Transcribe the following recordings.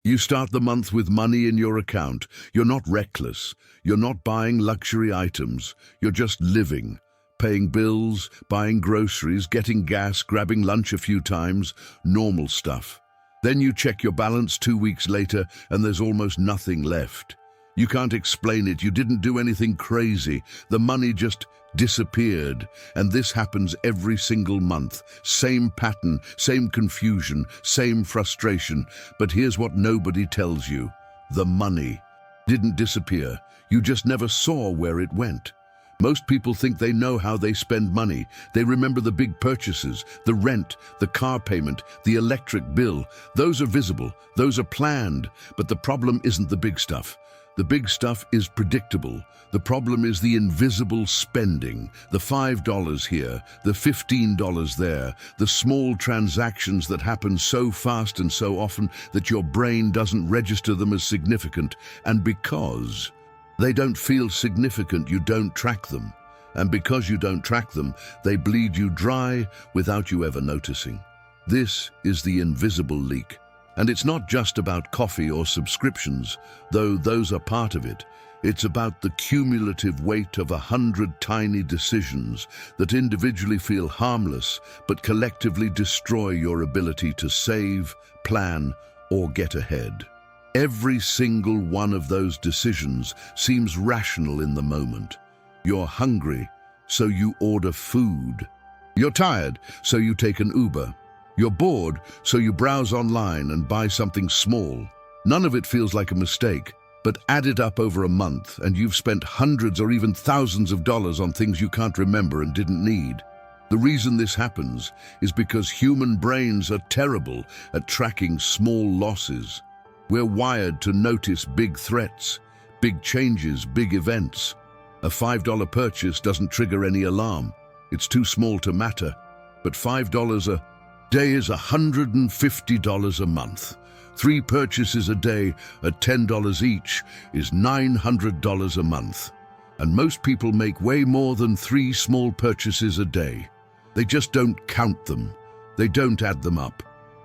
You start the month with money in your account. You're not reckless. You're not buying luxury items. You're just living, paying bills, buying groceries, getting gas, grabbing lunch a few times, normal stuff. Then you check your balance 2 weeks later and there's almost nothing left. You can't explain it. You didn't do anything crazy. The money just disappeared. And this happens every single month. Same pattern, same confusion, same frustration. But here's what nobody tells you. The money didn't disappear. You just never saw where it went. Most people think they know how they spend money. They remember the big purchases, the rent, the car payment, the electric bill. Those are visible, those are planned. But the problem isn't the big stuff. The big stuff is predictable. The problem is the invisible spending, the $5 here, the $15 there, the small transactions that happen so fast and so often that your brain doesn't register them as significant. And because they don't feel significant, you don't track them. And because you don't track them, they bleed you dry without you ever noticing. This is the invisible leak. And it's not just about coffee or subscriptions, though those are part of it. It's about the cumulative weight of 100 tiny decisions that individually feel harmless, but collectively destroy your ability to save, plan, or get ahead. Every single one of those decisions seems rational in the moment. You're hungry, so you order food. You're tired, so you take an Uber. You're bored, so you browse online and buy something small. None of it feels like a mistake, but add it up over a month and you've spent hundreds or even thousands of dollars on things you can't remember and didn't need. The reason this happens is because human brains are terrible at tracking small losses. We're wired to notice big threats, big changes, big events. A $5 purchase doesn't trigger any alarm. It's too small to matter. But $5 a day is $150 a month. 3 purchases a day at $10 each is $900 a month. And most people make way more than 3 small purchases a day. They just don't count them. They don't add them up.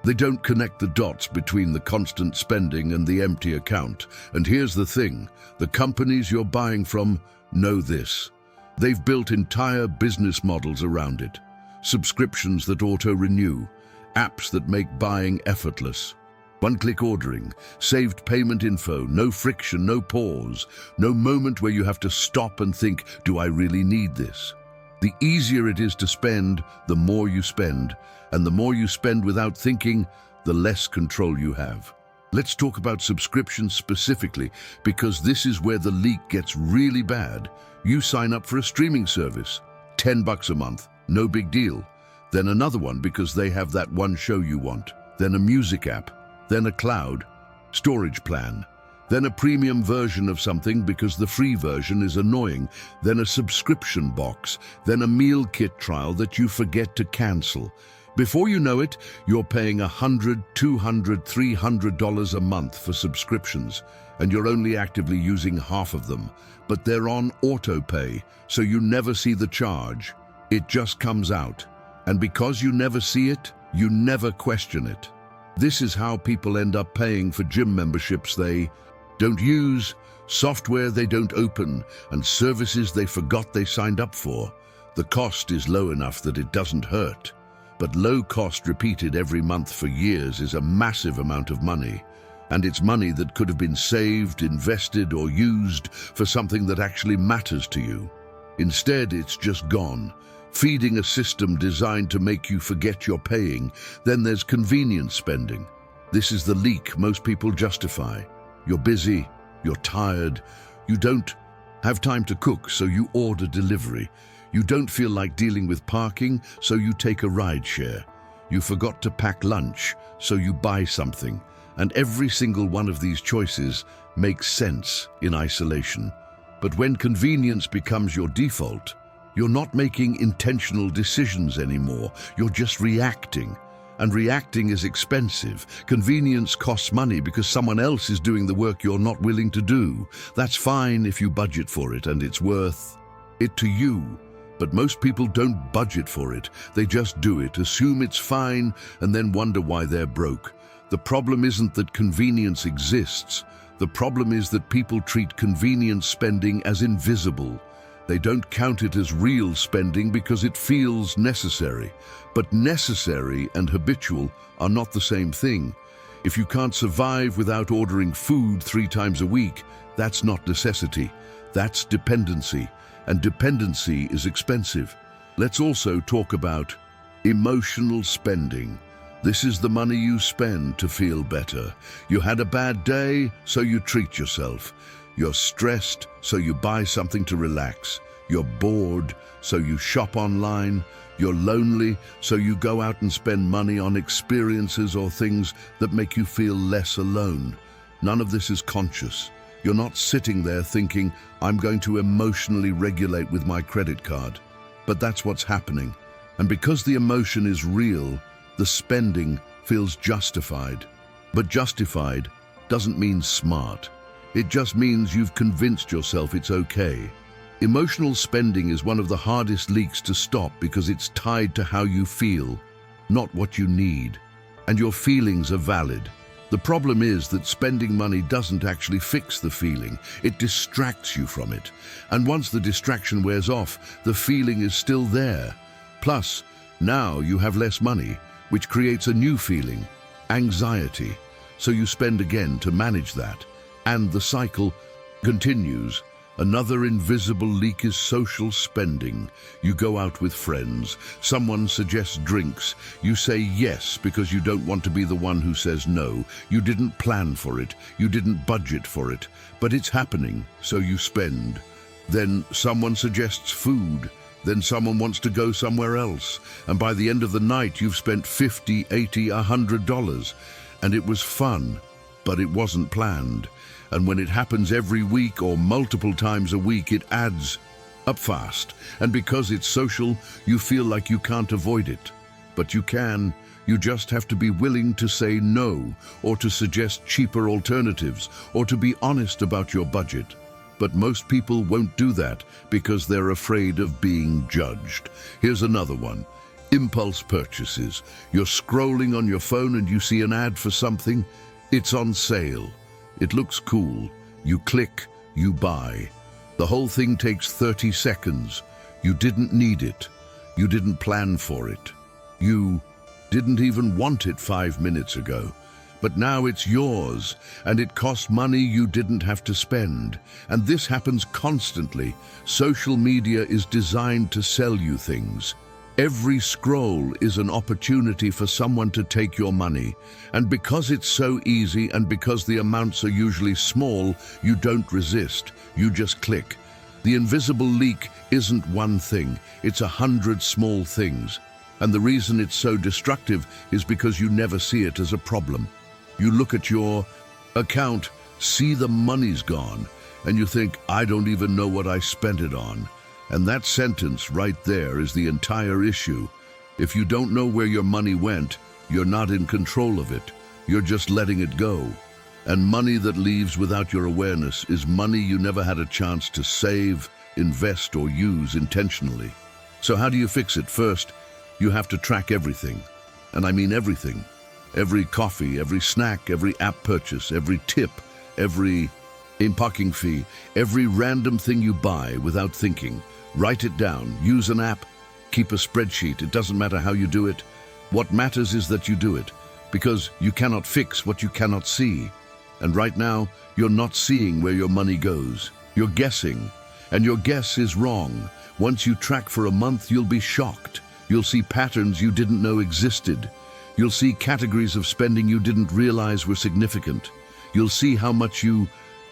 They don't connect the dots between the constant spending and the empty account. And here's the thing, the companies you're buying from know this. They've built entire business models around it. Subscriptions that auto-renew, apps that make buying effortless. One-click ordering, saved payment info, no friction, no pause, no moment where you have to stop and think, do I really need this? The easier it is to spend, the more you spend, and the more you spend without thinking, the less control you have. Let's talk about subscriptions specifically, because this is where the leak gets really bad. You sign up for a streaming service, $10 a month, no big deal. Then another one because they have that one show you want. Then a music app, then a cloud storage plan. Then a premium version of something because the free version is annoying, then a subscription box, then a meal kit trial that you forget to cancel. Before you know it, you're paying $100, $200, $300 a month for subscriptions, and you're only actively using half of them. But they're on auto pay, so you never see the charge. It just comes out. And because you never see it, you never question it. This is how people end up paying for gym memberships they don't use, software they don't open, and services they forgot they signed up for. The cost is low enough that it doesn't hurt. But low cost repeated every month for years is a massive amount of money. And it's money that could have been saved, invested, or used for something that actually matters to you. Instead, it's just gone, feeding a system designed to make you forget you're paying. Then there's convenience spending. This is the leak most people justify. You're busy, you're tired, you don't have time to cook, so you order delivery. You don't feel like dealing with parking, so you take a ride share. You forgot to pack lunch, so you buy something. And every single one of these choices makes sense in isolation. But when convenience becomes your default, you're not making intentional decisions anymore. You're just reacting. And reacting is expensive. Convenience costs money because someone else is doing the work you're not willing to do. That's fine if you budget for it and it's worth it to you. But most people don't budget for it. They just do it, assume it's fine, and then wonder why they're broke. The problem isn't that convenience exists. The problem is that people treat convenience spending as invisible. They don't count it as real spending because it feels necessary. But necessary and habitual are not the same thing. If you can't survive without ordering food 3 times a week, that's not necessity. That's dependency. And dependency is expensive. Let's also talk about emotional spending. This is the money you spend to feel better. You had a bad day, so you treat yourself. You're stressed, so you buy something to relax. You're bored, so you shop online. You're lonely, so you go out and spend money on experiences or things that make you feel less alone. None of this is conscious. You're not sitting there thinking, I'm going to emotionally regulate with my credit card. But that's what's happening. And because the emotion is real, the spending feels justified. But justified doesn't mean smart. It just means you've convinced yourself it's okay. Emotional spending is one of the hardest leaks to stop because it's tied to how you feel, not what you need. And your feelings are valid. The problem is that spending money doesn't actually fix the feeling. It distracts you from it. And once the distraction wears off, the feeling is still there. Plus, now you have less money, which creates a new feeling, anxiety. So you spend again to manage that. And the cycle continues. Another invisible leak is social spending. You go out with friends. Someone suggests drinks. You say yes because you don't want to be the one who says no. You didn't plan for it. You didn't budget for it. But it's happening, so you spend. Then someone suggests food. Then someone wants to go somewhere else. And by the end of the night, you've spent $50, $80, $100. And it was fun, but it wasn't planned. And when it happens every week or multiple times a week, it adds up fast. And because it's social, you feel like you can't avoid it. But you can. You just have to be willing to say no, or to suggest cheaper alternatives, or to be honest about your budget. But most people won't do that because they're afraid of being judged. Here's another one. Impulse purchases. You're scrolling on your phone and you see an ad for something. It's on sale. It looks cool. You click, you buy. The whole thing takes 30 seconds. You didn't need it. You didn't plan for it. You didn't even want it 5 minutes ago. But now it's yours, and it costs money you didn't have to spend. And this happens constantly. Social media is designed to sell you things. Every scroll is an opportunity for someone to take your money. And because it's so easy and because the amounts are usually small, you don't resist. You just click. The invisible leak isn't one thing. It's 100 small things. And the reason it's so destructive is because you never see it as a problem. You look at your account, see the money's gone, and you think, I don't even know what I spent it on. And that sentence right there is the entire issue. If you don't know where your money went, you're not in control of it. You're just letting it go. And money that leaves without your awareness is money you never had a chance to save, invest, or use intentionally. So how do you fix it? First, you have to track everything. And I mean everything. Every coffee, every snack, every app purchase, every tip, every parking fee, every random thing you buy without thinking. Write it down, use an app, keep a spreadsheet. It doesn't matter how you do it. What matters is that you do it, because you cannot fix what you cannot see. And right now, you're not seeing where your money goes. You're guessing, and your guess is wrong. Once you track for a month, you'll be shocked. You'll see patterns you didn't know existed. You'll see categories of spending you didn't realize were significant. You'll see how much you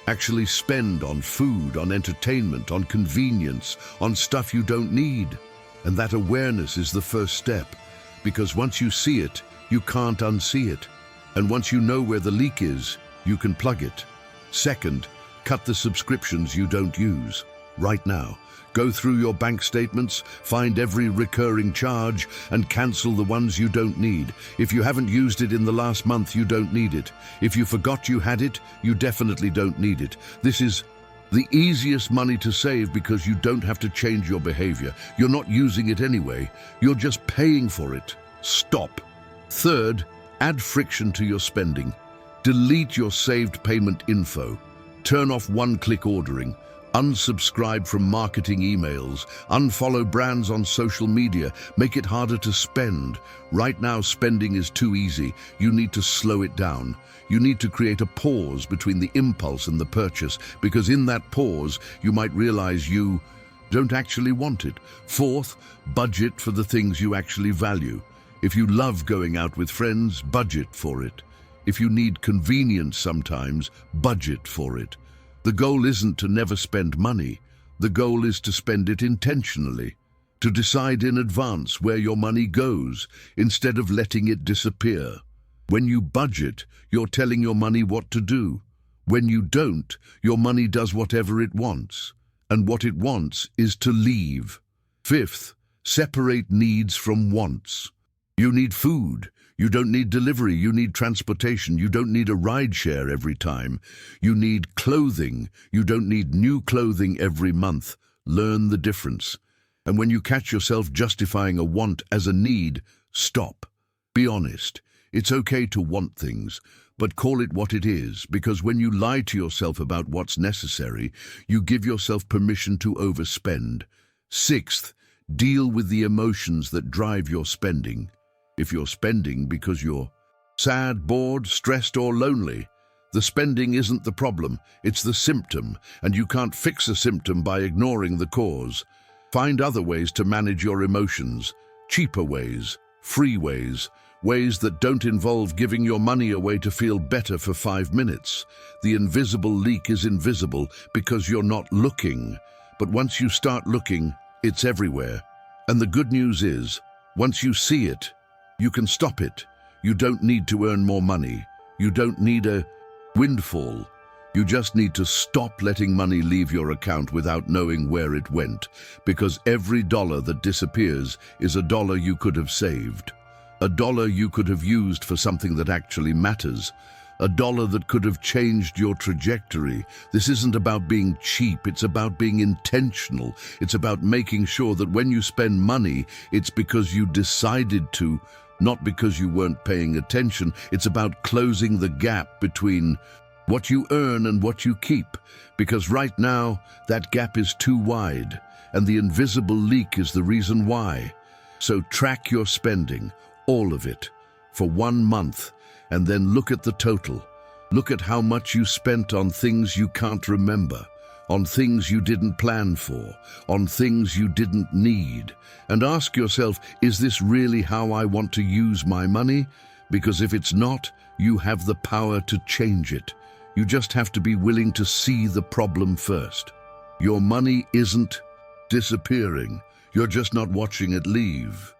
actually spend on food, on entertainment, on convenience, on stuff you don't need. And that awareness is the first step, because once you see it, you can't unsee it. And once you know where the leak is, you can plug it. Second, cut the subscriptions you don't use. Right now, go through your bank statements, find every recurring charge, and cancel the ones you don't need. If you haven't used it in the last month, you don't need it. If you forgot you had it, you definitely don't need it. This is the easiest money to save because you don't have to change your behavior. You're not using it anyway. You're just paying for it. Stop. Third, Add friction to your spending. Delete your saved payment info. Turn off one-click ordering. Unsubscribe from marketing emails. Unfollow brands on social media. Make it harder to spend. Right now, spending is too easy. You need to slow it down. You need to create a pause between the impulse and the purchase, because in that pause, you might realize you don't actually want it. Fourth, budget for the things you actually value. If you love going out with friends, budget for it. If you need convenience sometimes, budget for it. The goal isn't to never spend money. The goal is to spend it intentionally, to decide in advance where your money goes instead of letting it disappear. When you budget, you're telling your money what to do. When you don't, your money does whatever it wants, and what it wants is to leave. Fifth, separate needs from wants. You need food. You don't need delivery, you need transportation, you don't need a ride share every time. You need clothing, you don't need new clothing every month. Learn the difference. And when you catch yourself justifying a want as a need, stop. Be honest. It's okay to want things, but call it what it is, because when you lie to yourself about what's necessary, you give yourself permission to overspend. Sixth, deal with the emotions that drive your spending. If you're spending because you're sad, bored, stressed, or lonely, the spending isn't the problem, it's the symptom, and you can't fix a symptom by ignoring the cause. Find other ways to manage your emotions, cheaper ways, free ways, ways that don't involve giving your money away to feel better for 5 minutes. The invisible leak is invisible because you're not looking, but once you start looking, it's everywhere. And the good news is, once you see it, you can stop it. You don't need to earn more money. You don't need a windfall. You just need to stop letting money leave your account without knowing where it went, because every dollar that disappears is a dollar you could have saved. A dollar you could have used for something that actually matters. A dollar that could have changed your trajectory. This isn't about being cheap, it's about being intentional. It's about making sure that when you spend money, it's because you decided to, not because you weren't paying attention. It's about closing the gap between what you earn and what you keep, because right now, that gap is too wide, and the invisible leak is the reason why. So track your spending, all of it, for 1 month, and then look at the total. Look at how much you spent on things you can't remember, on things you didn't plan for, on things you didn't need. And ask yourself, is this really how I want to use my money? Because if it's not, you have the power to change it. You just have to be willing to see the problem first. Your money isn't disappearing. You're just not watching it leave.